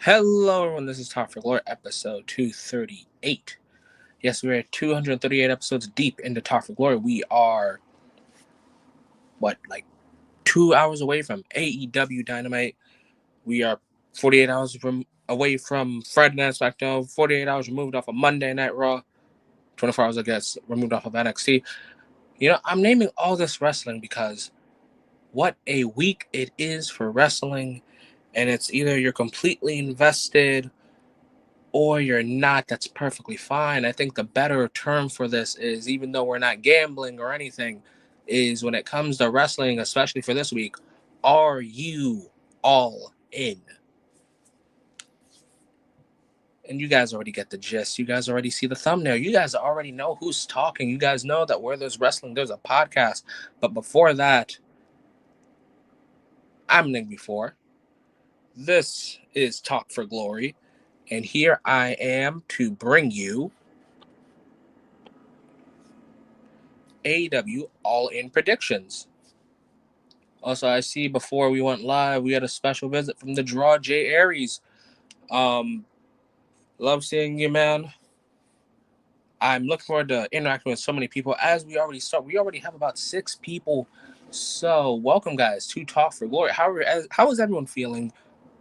Hello, everyone. This is Talk for Glory, episode 238. Yes, we're at 238 episodes deep into Talk for Glory. We are, like 2 hours away from AEW Dynamite. We are 48 hours away from Friday Night SmackDown, 48 hours removed off of Monday Night Raw, 24 hours, I guess, removed off of NXT. I'm naming all this wrestling because what a week it is for wrestling, and it's either you're completely invested or you're not. That's perfectly fine. I think the better term for this is, even though we're not gambling or anything, is when it comes to wrestling, especially for this week, are you all in? And you guys already get the gist. You guys already see the thumbnail. You guys already know who's talking. You guys know that where there's wrestling, there's a podcast. But before that, I'm Nick before. This is Talk for Glory. And here I am to bring you AEW All-In Predictions. Also, I see before we went live, we had a special visit from the Draw, Jay Aries. Um, Love seeing you, man. I'm looking forward to interacting with so many people. As we already have about 6 people. So, welcome, guys, to Talk for Glory. How is everyone feeling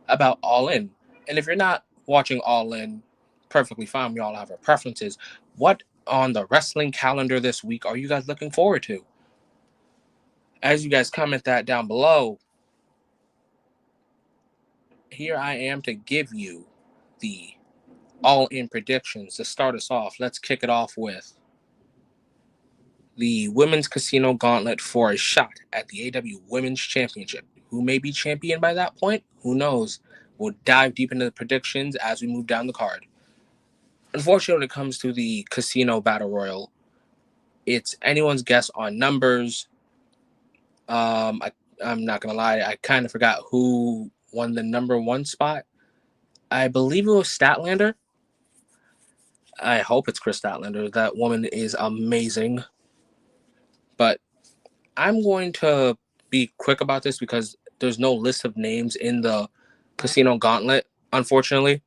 about All In? And if you're not watching All In, perfectly fine. We all have our preferences. What on the wrestling calendar this week are you guys looking forward to? As you guys comment that down below, here I am to give you the all-in predictions. To start us off, let's kick it off with the Women's Casino Gauntlet for a shot at the AEW Women's Championship. Who may be champion by that point? Who knows? We'll dive deep into the predictions as we move down the card. Unfortunately, when it comes to the Casino Battle Royal, it's anyone's guess on numbers. I'm not gonna lie, I kind of forgot who won the number 1 spot. I believe it was Statlander. I hope it's Chris Statlander. That woman is amazing. But I'm going to be quick about this because there's no list of names in the Casino Gauntlet, unfortunately.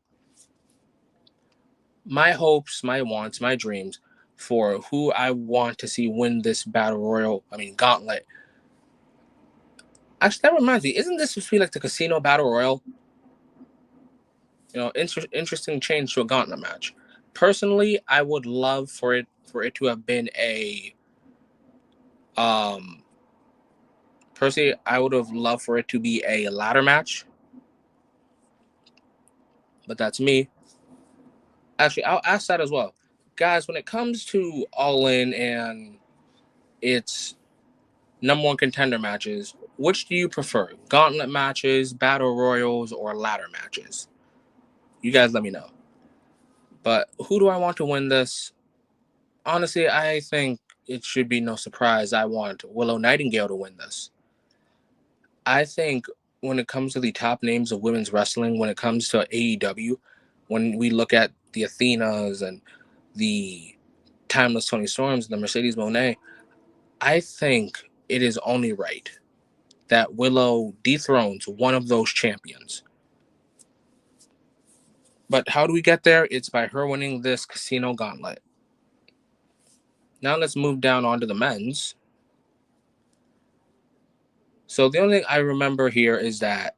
My hopes, my wants, my dreams for who I want to see win this Gauntlet. Actually, that reminds me, isn't this supposed to be like the Casino Battle Royal? Interesting change to a Gauntlet match. Personally, I would love for it to have been a personally, I would have loved for it to be a ladder match, but that's me. Actually, I'll ask that as well. Guys, when it comes to All In and its number 1 contender matches, which do you prefer? Gauntlet matches, battle royals, or ladder matches? You guys let me know. But who do I want to win this? Honestly, I think it should be no surprise. I want Willow Nightingale to win this. I think when it comes to the top names of women's wrestling, when it comes to AEW, when we look at the Athenas and the Timeless Tony Storms and the Mercedes Moné, I think it is only right that Willow dethrones one of those champions. But how do we get there? It's by her winning this Casino Gauntlet. Now let's move down onto the men's. So the only thing I remember here is that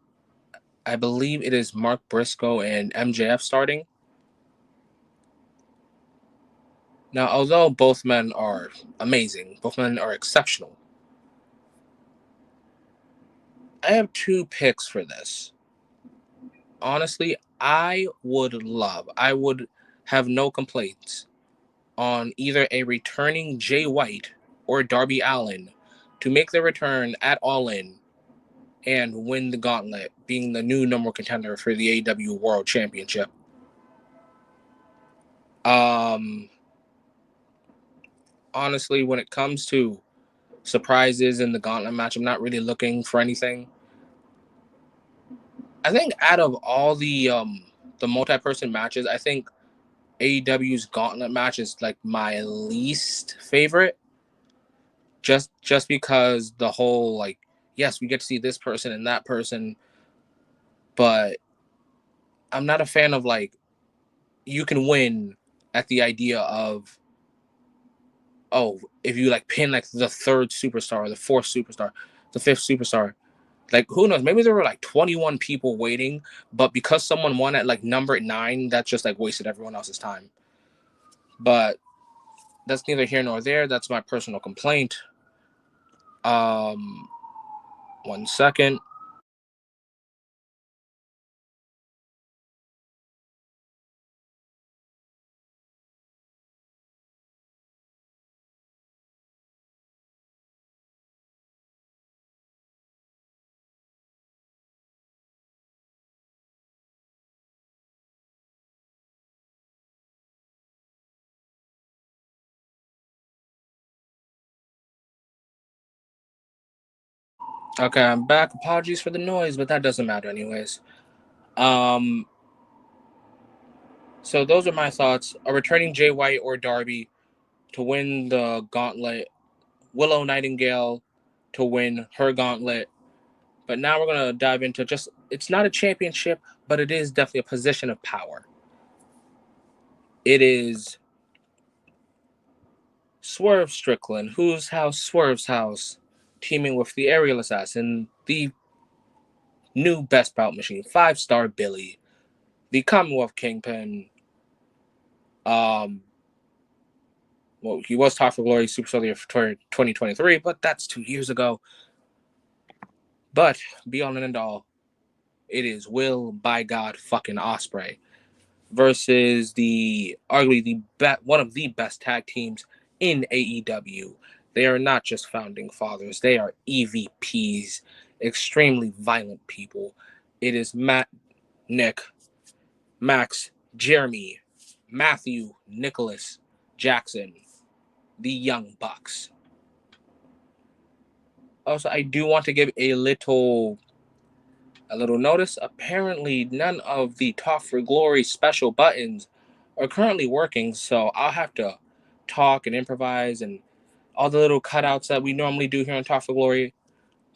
I believe it is Mark Briscoe and MJF starting. Now, although both men are amazing, both men are exceptional, I have 2 picks for this. Honestly, I would have no complaints on either a returning Jay White or Darby Allin to make their return at All In and win the gauntlet, being the new number 1 contender for the AEW World Championship. Honestly, when it comes to surprises in the gauntlet match, I'm not really looking for anything. I think out of all the multi-person matches, I think AEW's gauntlet match is like my least favorite. Just because the whole, like, yes, we get to see this person and that person, but I'm not a fan of like you can win at the idea of, oh, if you like pin like the third superstar, the fourth superstar, the fifth superstar, like who knows? Maybe there were like 21 people waiting, but because someone won at like number 9, that just like wasted everyone else's time. But that's neither here nor there. That's my personal complaint. Um, 1 second. Okay, I'm back. Apologies for the noise, but that doesn't matter anyways. Um, so those are my thoughts. A returning Jay White or Darby to win the gauntlet. Willow Nightingale to win her gauntlet. But now we're gonna dive into just it's not a championship, but it is definitely a position of power. It is Swerve Strickland, whose house Swerve's house, teaming with the aerial assassin, the new best bout machine, 5-star Billy, the Commonwealth Kingpin. Um, well, he was top for glory Super Soldier for 2023, but that's 2 years ago. But be all and end all, it is Will by God fucking Ospreay versus the arguably one of the best tag teams in AEW. They are not just founding fathers; they are EVPs, extremely violent people. It is Matt, Nick, Max, Jeremy, Matthew, Nicholas, Jackson, the Young Bucks. Also, I do want to give a little notice. Apparently, none of the Talk for Glory special buttons are currently working, so I'll have to talk and improvise, and all the little cutouts that we normally do here on Talk for Glory,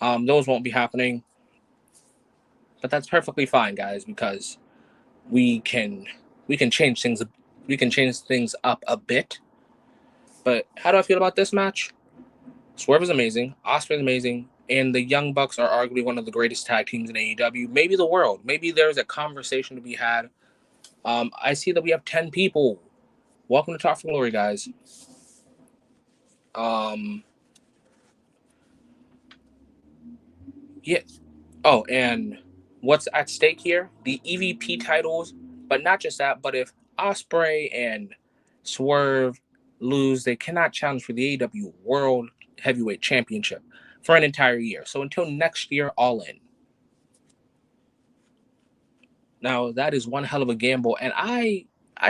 those won't be happening. But that's perfectly fine, guys, because we can we can change things we can change things up a bit. But how do I feel about this match? Swerve is amazing, Osprey is amazing, and the Young Bucks are arguably one of the greatest tag teams in AEW, maybe the world. Maybe there's a conversation to be had. I see that we have 10 people. Welcome to Talk for Glory, guys. Um, yeah. Oh, and what's at stake here? The EVP titles, but not just that. But if Osprey and Swerve lose, they cannot challenge for the AEW World Heavyweight Championship for an entire year. So until next year, all in. Now that is one hell of a gamble, and I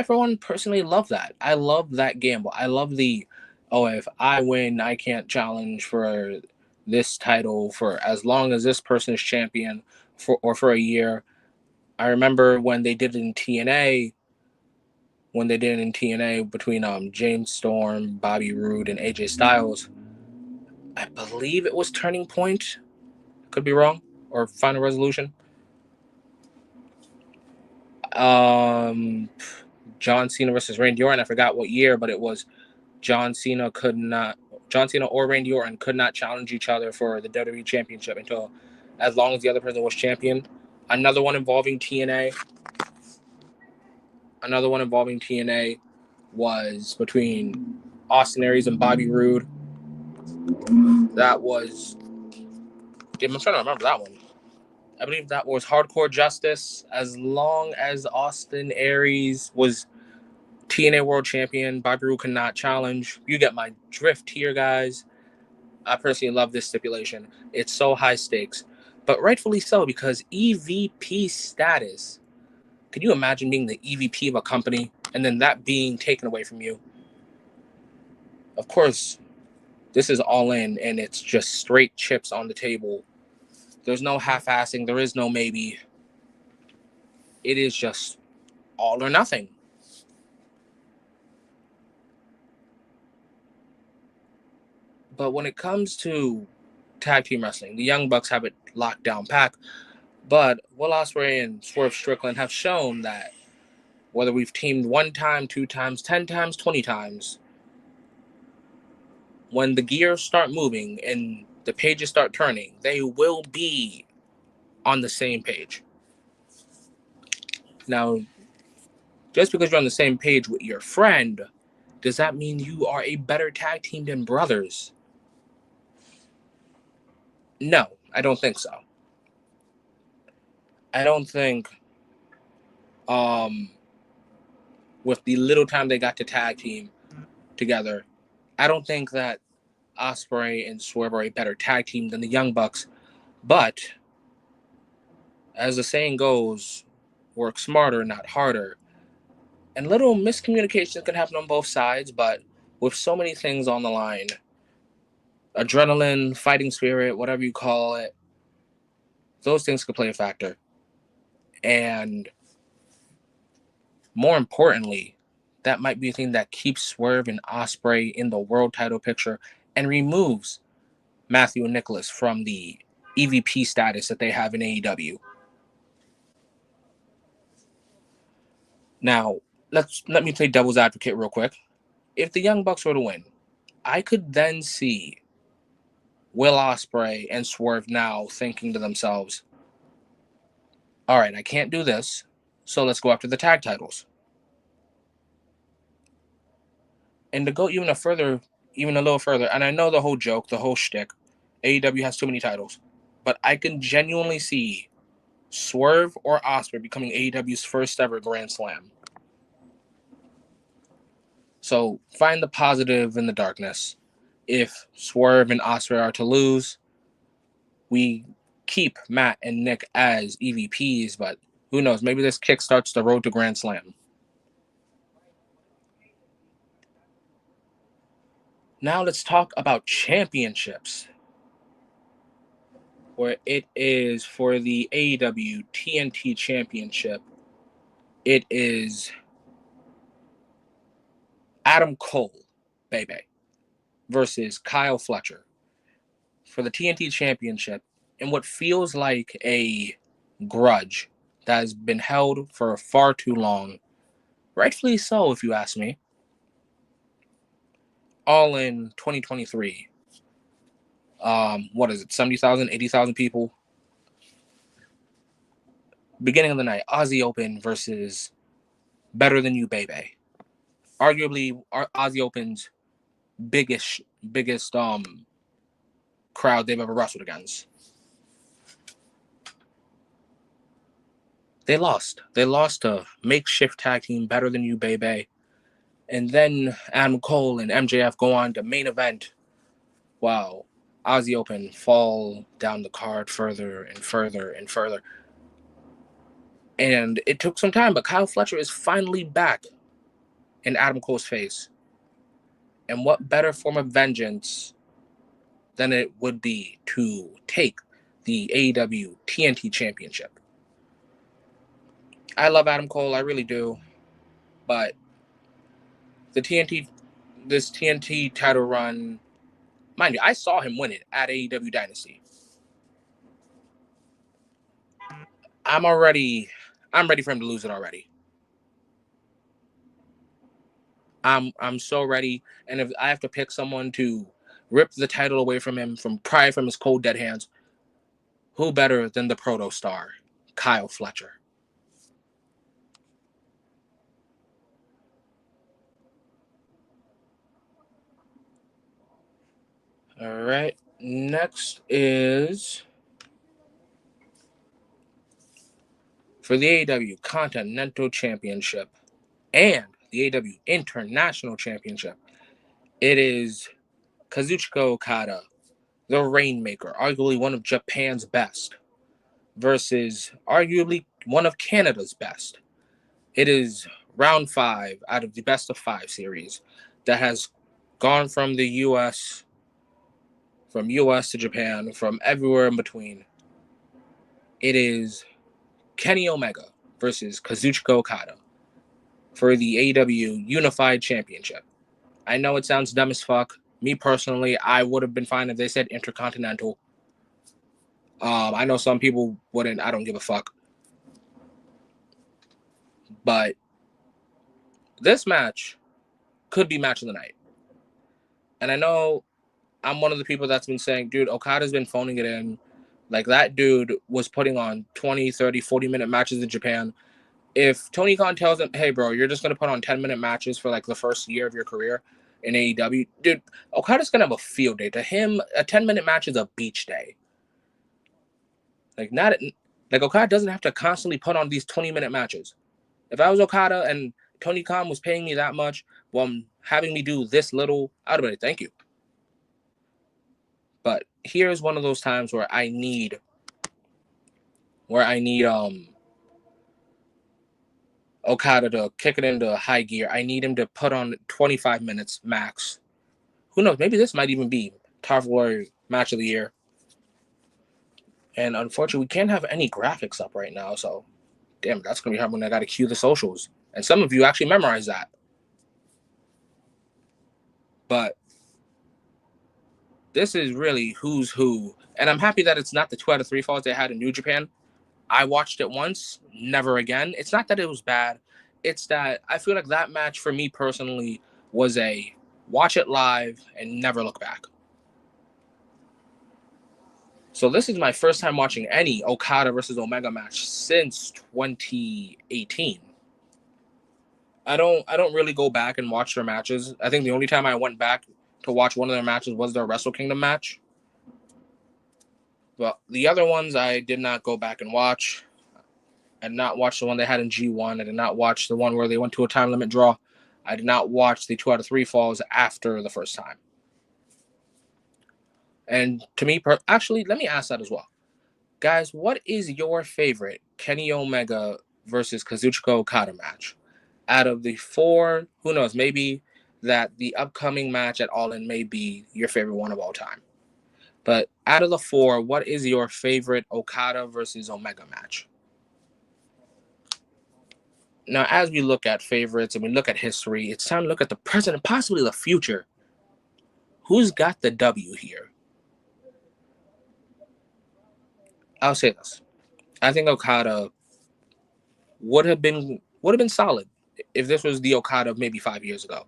for one personally love that. I love that gamble. I love the, oh, if I win, I can't challenge for this title for as long as this person is champion for a year. I remember when they did it in TNA, between James Storm, Bobby Roode, and AJ Styles. I believe it was Turning Point. Could be wrong, or Final Resolution. Um, John Cena versus Randy Orton. I forgot what year, but it was John Cena or Randy Orton could not challenge each other for the WWE Championship until as long as the other person was champion. Another one involving TNA. Another one involving TNA was between Austin Aries and Bobby Roode. That was, I'm trying to remember that one. I believe that was Hardcore Justice. As long as Austin Aries was TNA World Champion, Bobby Roode cannot challenge. You get my drift here, guys. I personally love this stipulation. It's so high stakes, but rightfully so because EVP status. Could you imagine being the EVP of a company and then that being taken away from you? Of course, this is all in and it's just straight chips on the table. There's no half-assing. There is no maybe. It is just all or nothing. But when it comes to tag team wrestling, the Young Bucks have it locked down pack. But Will Ospreay and Swerve Strickland have shown that whether we've teamed 1 time, 2 times, 10 times, 20 times, when the gears start moving and the pages start turning, they will be on the same page. Now, just because you're on the same page with your friend, does that mean you are a better tag team than brothers? No, I don't think so. I don't think with the little time they got to tag team together, I don't think that Ospreay and Swerve are a better tag team than the Young Bucks. But as the saying goes, work smarter, not harder. And little miscommunications can happen on both sides, but with so many things on the line, adrenaline, fighting spirit, whatever you call it, those things could play a factor. And more importantly, that might be a thing that keeps Swerve and Ospreay in the world title picture and removes Matthew and Nicholas from the EVP status that they have in AEW. Now, let me play devil's advocate real quick. If the Young Bucks were to win, I could then see Will Ospreay and Swerve now thinking to themselves, all right, I can't do this, so let's go after the tag titles. And to go even a little further, and I know the whole joke, the whole shtick, AEW has too many titles, but I can genuinely see Swerve or Ospreay becoming AEW's first ever Grand Slam. So find the positive in the darkness. If Swerve and Ospreay are to lose, we keep Matt and Nick as EVPs, but who knows? Maybe this kickstarts the road to Grand Slam. Now let's talk about championships, where it is for the AEW TNT Championship. It is Adam Cole, baby, versus Kyle Fletcher for the TNT Championship in what feels like a grudge that has been held for far too long. Rightfully so, if you ask me. All in 2023. What is it, 70,000, 80,000 people? Beginning of the night, Aussie Open versus Better Than You, Baby. Arguably, Aussie Open's biggest crowd they've ever wrestled against. They lost. They lost to makeshift tag team Better Than You, Baby. And then Adam Cole and MJF go on to main event. Wow. Aussie Open fall down the card further and further and further. And it took some time, but Kyle Fletcher is finally back in Adam Cole's face. And what better form of vengeance than it would be to take the AEW TNT Championship? I love Adam Cole, I really do. But this TNT title run, mind you, I saw him win it at AEW Dynasty. I'm ready for him to lose it already. I'm so ready. And if I have to pick someone to rip the title away from him, from his cold dead hands, who better than the proto star, Kyle Fletcher? All right. Next is for the AEW Continental Championship and the AEW International Championship. It is Kazuchika Okada, the Rainmaker, arguably one of Japan's best, versus arguably one of Canada's best. It is round 5 out of the best of 5 series that has gone from the US, from US to Japan, from everywhere in between. It is Kenny Omega versus Kazuchika Okada for the AEW Unified Championship. I know it sounds dumb as fuck. Me personally, I would have been fine if they said Intercontinental. I know some people wouldn't. I don't give a fuck. But this match could be match of the night. And I know I'm one of the people that's been saying, dude, Okada's been phoning it in. Like, that dude was putting on 20, 30, 40-minute matches in Japan. If Tony Khan tells him, hey, bro, you're just going to put on 10-minute matches for, like, the first year of your career in AEW, dude, Okada's going to have a field day. To him, a 10-minute match is a beach day. Like, Okada doesn't have to constantly put on these 20-minute matches. If I was Okada and Tony Khan was paying me that much while having me do this little, I'd have been like, thank you. But here's one of those times where I need Okada to kick it into high gear. I need him to put on 25 minutes max. Who knows? Maybe this might even be Tough Warrior match of the year. And unfortunately, we can't have any graphics up right now. So, damn, that's going to be hard when I got to cue the socials. And some of you actually memorize that. But this is really who's who. And I'm happy that it's not the 2 out of 3 falls they had in New Japan. I watched it once, never again. It's not that it was bad. It's that I feel like that match for me personally was a watch it live and never look back. So this is my first time watching any Okada versus Omega match since 2018. I don't really go back and watch their matches. I think the only time I went back to watch one of their matches was their Wrestle Kingdom match. But the other ones I did not go back and watch. I did not watch the one they had in G1. I did not watch the one where they went to a time limit draw. I did not watch the 2 out of 3 falls after the first time. And to me, actually, let me ask that as well. Guys, what is your favorite Kenny Omega versus Kazuchika Okada match? Out of the 4, who knows, maybe that the upcoming match at All In may be your favorite one of all time. But out of the 4, what is your favorite Okada versus Omega match? Now, as we look at favorites and we look at history, it's time to look at the present and possibly the future. Who's got the W here? I'll say this. I think Okada would have been solid if this was the Okada of maybe 5 years ago.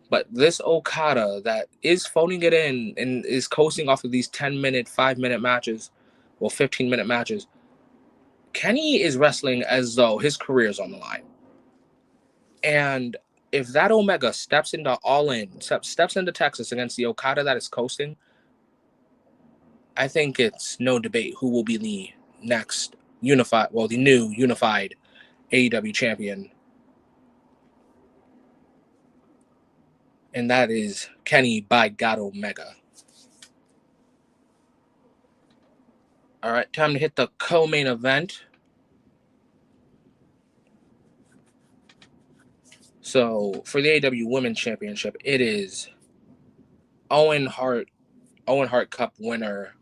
But this Okada that is phoning it in and is coasting off of these 10-minute, 5-minute matches, or 15-minute matches, Kenny is wrestling as though his career is on the line. And if that Omega steps into All In, steps into Texas against the Okada that is coasting, I think it's no debate who will be the next the new unified AEW champion. And that is Kenny by God Omega. All right, time to hit the co-main event. So for the AEW Women's Championship, it is Owen Hart Cup winner,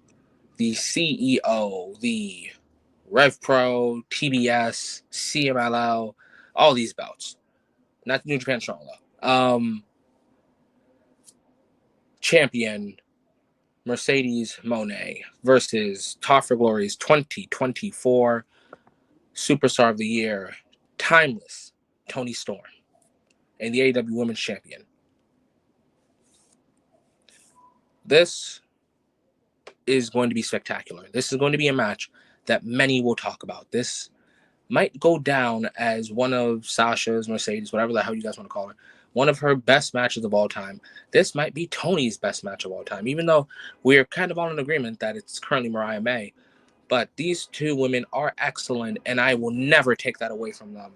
the CEO, the Rev Pro, TBS, CMLL, all these belts. Not New Japan Strong though. Champion Mercedes Moné versus Tough for Glory's 2024 Superstar of the Year, Timeless Toni Storm, and the AEW Women's Champion. This is going to be spectacular. This is going to be a match that many will talk about. This might go down as one of Sasha's, Mercedes, whatever the hell you guys want to call her, one of her best matches of all time. This might be Tony's best match of all time, even though we're kind of all in agreement that it's currently Mariah May. But these two women are excellent, and I will never take that away from them.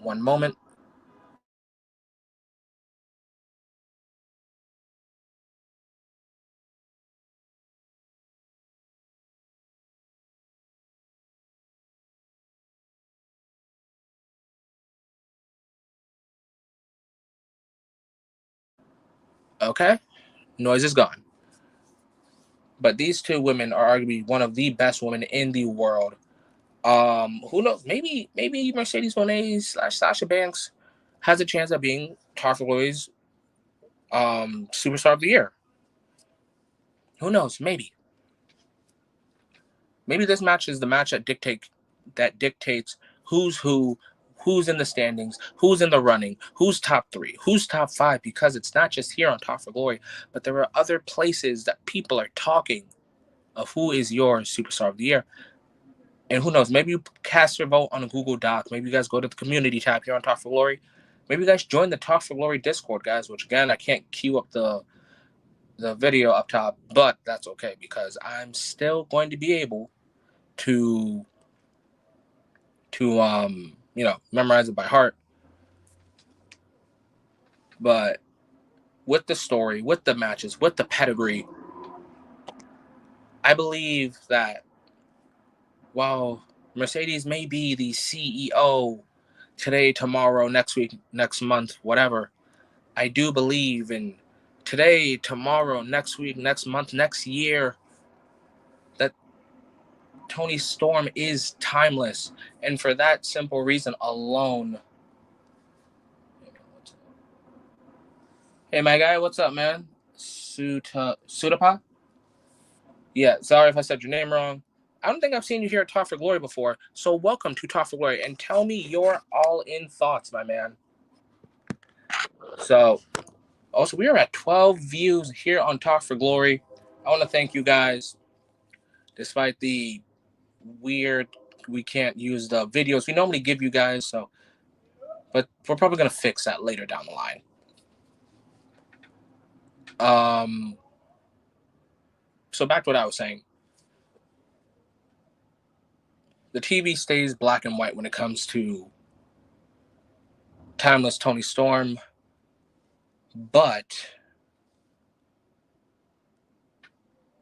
One moment. Okay, noise is gone. But these two women are arguably one of the best women in the world. Who knows? Maybe Mercedes Moné / Sasha Banks has a chance of being Tough for Glory's Superstar of the Year. Who knows? Maybe this match is the match that dictates who's who's in the standings, who's in the running, who's top 3, who's top 5, because it's not just here on Talk for Glory, but there are other places that people are talking of who is your Superstar of the Year. And who knows, maybe you cast your vote on a Google Doc. Maybe you guys go to the community tab here on Talk for Glory. Maybe you guys join the Talk for Glory Discord, guys, which again, I can't queue up the video up top, but that's okay because I'm still going to be able to memorize it by heart. But with the story, with the matches, with the pedigree, I believe that while Mercedes may be the CEO today, tomorrow, next week, next month, whatever, I do believe in today, tomorrow, next week, next month, next year, that Toni Storm is timeless. And for that simple reason alone. Hey, my guy, what's up, man? Sudapa? Yeah, sorry if I said your name wrong. I don't think I've seen you here at Talk for Glory before, so welcome to Talk for Glory, and tell me your all-in thoughts, my man. So, also, we are at 12 views here on Talk for Glory. I want to thank you guys, despite the weird, we can't use the videos we normally give you guys, but we're probably going to fix that later down the line. So back to what I was saying. The TV stays black and white when it comes to timeless Toni Storm, but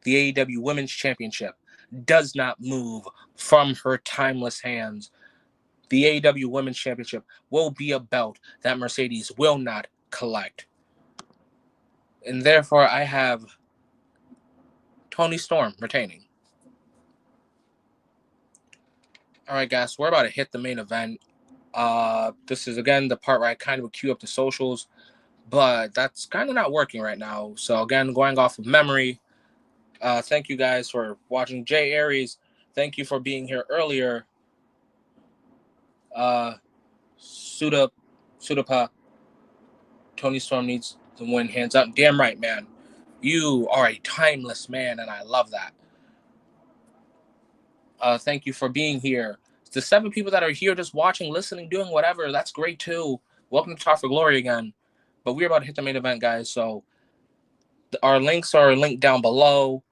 the AEW Women's Championship does not move from her timeless hands. The AEW Women's Championship will be a belt that Mercedes will not collect. And therefore, I have Toni Storm retaining. All right, guys, we're about to hit the main event. This is, again, the part where I kind of would queue up the socials, but that's kind of not working right now. So, again, going off of memory, thank you guys for watching. Jay Aries, thank you for being here earlier. Sudapa, Toni Storm needs to win hands up. Damn right, man. You are a timeless man, and I love that. Thank you for being here. The 7 people that are here just watching, listening, doing whatever, that's great too. Welcome to Talk for Glory again. But we're about to hit the main event, guys. So our links are linked down below.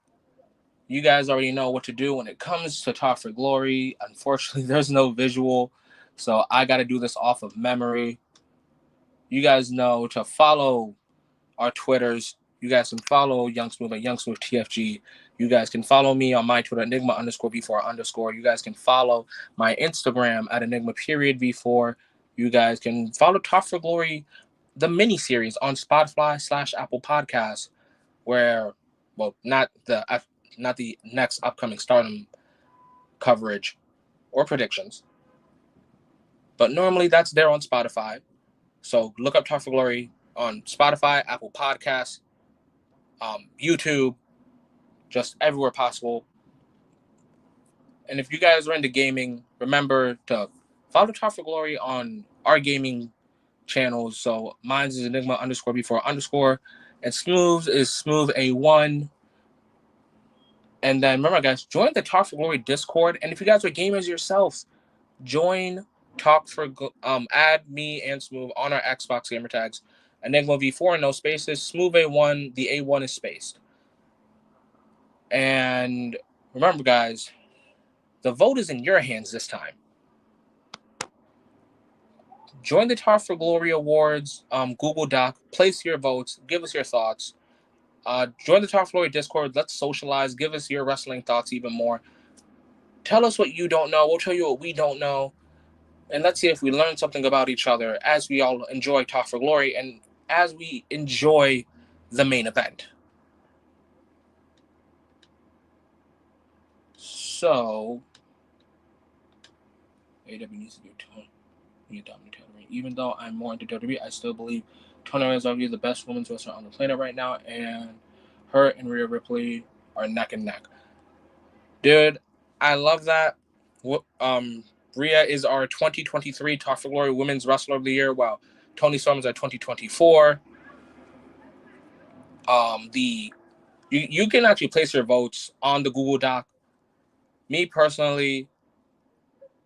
You guys already know what to do when it comes to Talk for Glory. Unfortunately, there's no visual, so I got to do this off of memory. You guys know to follow our Twitters. You guys can follow Young Smoove at Young Smoove TFG. You guys can follow me on my Twitter, Enigma_V4_. You guys can follow my Instagram at Enigma_V4. You guys can follow Talk for Glory, the mini-series on Spotify/Apple Podcasts, where, well, not the next upcoming Stardom coverage or predictions, but normally that's there on Spotify. So look up Talk for Glory on Spotify, Apple Podcasts, YouTube, just everywhere possible. And if you guys are into gaming, remember to follow Talk for Glory on our gaming channels. So mine is Enigma_V4_, and Smoove's is Smoove A1. And then remember, guys, join the Talk for Glory Discord. And if you guys are gamers yourselves, join add me and Smoove on our Xbos Gamertags. Enigma V4, no spaces. Smoove A1, the A1 is spaced. And remember, guys, the vote is in your hands this time. Join the Talk for Glory Awards Google Doc. Place your votes. Give us your thoughts. Join the Talk for Glory Discord. Let's socialize. Give us your wrestling thoughts even more. Tell us what you don't know. We'll tell you what we don't know. And let's see if we learn something about each other as we all enjoy Talk for Glory and as we enjoy the main event. So, AEW needs to do tone. You adopt new tailoring. Even though I'm more into WWE, I still believe Toni is arguably the best women's wrestler on the planet right now, and her and Rhea Ripley are neck and neck. Dude, I love that. Rhea is our 2023 Talk for Glory Women's Wrestler of the Year, while Toni Storm is our 2024. You can actually place your votes on the Google Doc. Me personally,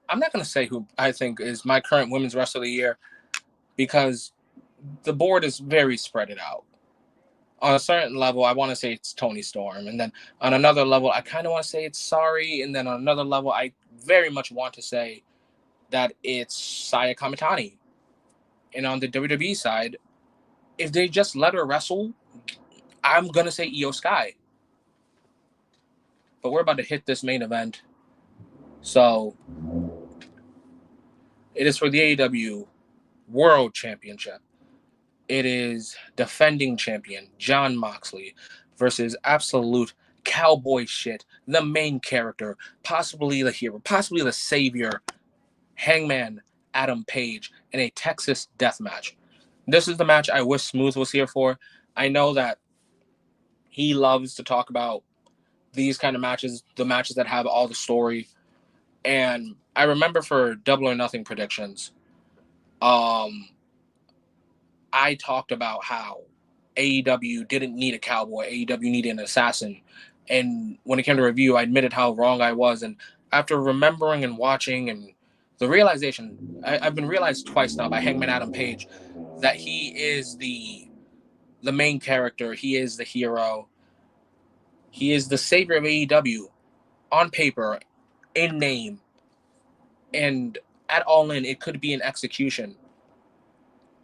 I'm not going to say who I think is my current Women's Wrestler of the Year because the board is very spread it out. On a certain level, I want to say it's Toni Storm. And then on another level, I kind of want to say it's Sorry. And then on another level, I very much want to say that it's Saya Kamitani. And on the WWE side, if they just let her wrestle, I'm going to say Io Sky. But we're about to hit this main event. So it is for the AEW World Championship. It is defending champion Jon Moxley versus absolute cowboy shit, the main character, possibly the hero, possibly the savior, Hangman Adam Page in a Texas death match. This is the match I wish Smoove was here for. I know that he loves to talk about these kind of matches, the matches that have all the story. And I remember for Double or Nothing predictions, I talked about how AEW didn't need a cowboy. AEW needed an assassin. And when it came to review, I admitted how wrong I was. And after remembering and watching and the realization, I've been realized twice now by Hangman Adam Page that he is the main character. He is the hero. He is the savior of AEW on paper, in name. And at All In, it could be an execution.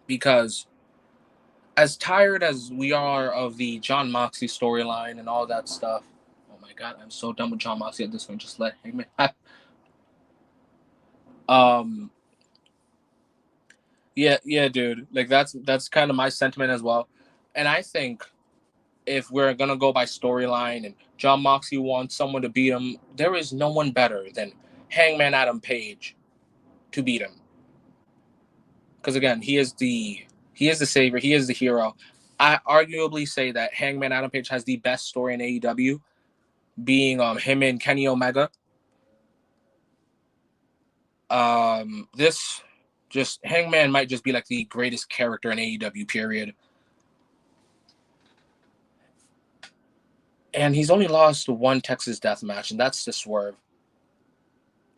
Because as tired as we are of the Jon Moxley storyline and all that stuff, oh my god, I'm so done with Jon Moxley at this point. Just let him. Yeah, dude. Like that's kind of my sentiment as well. And I think if we're gonna go by storyline and Jon Moxley wants someone to beat him, there is no one better than Hangman Adam Page to beat him. Because again, he is the savior. He is the hero. I arguably say that Hangman Adam Page has the best story in AEW, being him and Kenny Omega. This just Hangman might just be like the greatest character in AEW, period. And he's only lost one Texas death match, and that's the Swerve.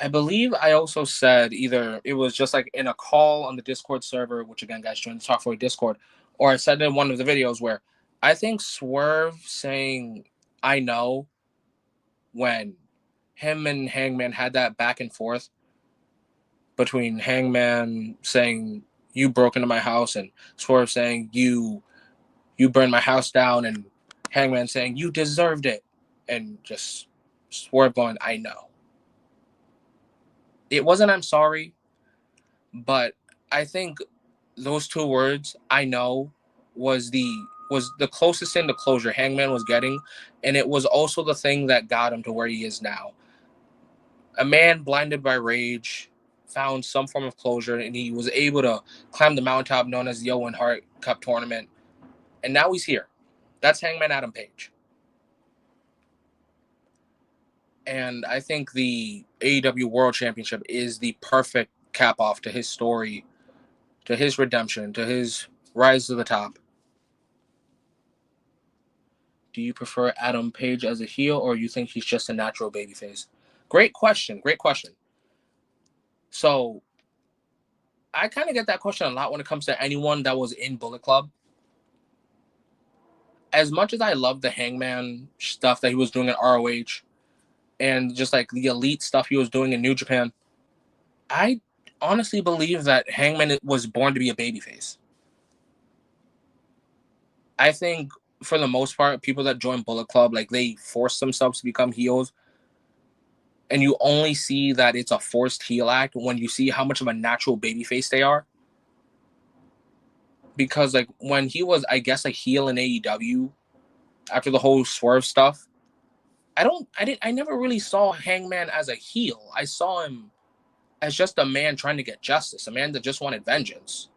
I believe I also said either it was just like in a call on the Discord server, which again, guys, join the Talk for Discord, or I said in one of the videos where I think Swerve saying "I know" when him and Hangman had that back and forth between Hangman saying "you broke into my house" and Swerve saying "you burned my house down," and Hangman saying "you deserved it," and just Swerve going "I know." It wasn't "I'm sorry," but I think those two words "I know" was the closest thing to closure Hangman was getting, and it was also the thing that got him to where he is now. A man blinded by rage found some form of closure, and he was able to climb the mountaintop known as the Owen Hart Cup tournament, and now he's here. That's Hangman Adam Page. And I think the AEW World Championship is the perfect cap off to his story, to his redemption, to his rise to the top. Do you prefer Adam Page as a heel, or you think he's just a natural babyface? Great question. Great question. So I kind of get that question a lot when it comes to anyone that was in Bullet Club. As much as I love the Hangman stuff that he was doing at ROH and just like the elite stuff he was doing in New Japan, I honestly believe that Hangman was born to be a babyface. I think for the most part, people that join Bullet Club, like they force themselves to become heels. And you only see that it's a forced heel act when you see how much of a natural babyface they are. Because like when he was, I guess, a heel in AEW after the whole Swerve stuff, I never really saw Hangman as a heel. I saw him as just a man trying to get justice, a man that just wanted vengeance.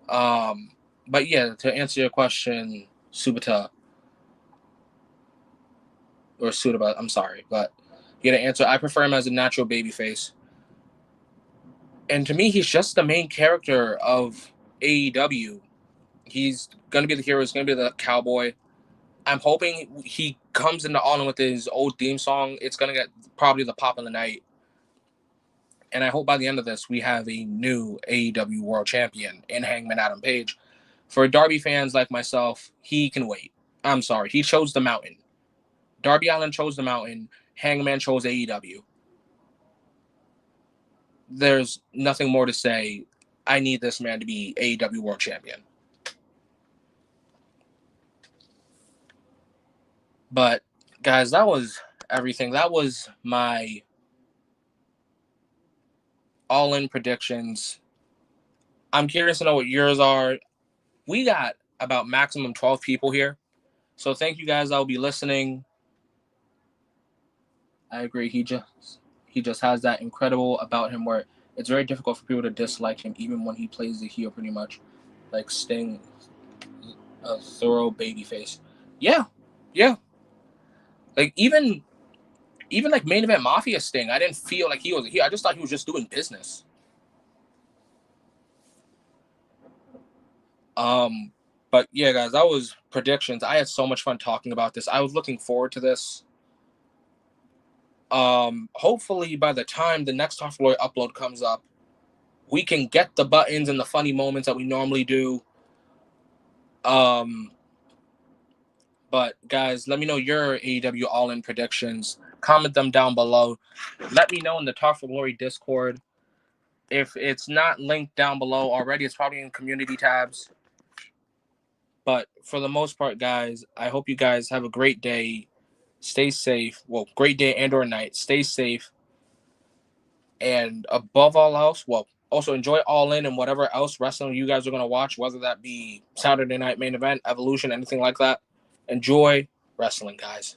But yeah, to answer your question, Subata or Sudaba, I'm sorry, but yeah, to answer, I prefer him as a natural babyface. And to me, he's just the main character of AEW. He's gonna be the hero. He's gonna be the cowboy. I'm hoping he comes into All In with his old theme song. It's gonna get probably the pop of the night. And I hope by the end of this, we have a new AEW World Champion in Hangman Adam Page. For Darby fans like myself, he can wait. I'm sorry. He chose the mountain. Darby Allin chose the mountain. Hangman chose AEW. There's nothing more to say. I need this man to be AEW World Champion. But, guys, that was everything. That was my all-in predictions. I'm curious to know what yours are. We got about maximum 12 people here. So thank you guys that will be listening. I agree. He just has that incredible about him where it's very difficult for people to dislike him even when he plays the heel pretty much. Like Sting, a thorough babyface. Yeah. Yeah. Like even like main event Mafia Sting, I didn't feel like he was a heel. I just thought he was just doing business. But yeah, guys, that was predictions. I had so much fun talking about this. I was looking forward to this. Hopefully by the time the next Tough Lawyer upload comes up, we can get the buttons and the funny moments that we normally do. But guys, let me know your AEW All-In predictions. Comment them down below. Let me know in the Talk for Glory Discord. If it's not linked down below already, it's probably in community tabs. But for the most part, guys, I hope you guys have a great day. Stay safe. Well, great day and or night. Stay safe. And above all else, well, also enjoy All In and whatever else wrestling you guys are going to watch, whether that be Saturday Night Main Event, Evolution, anything like that. Enjoy wrestling, guys.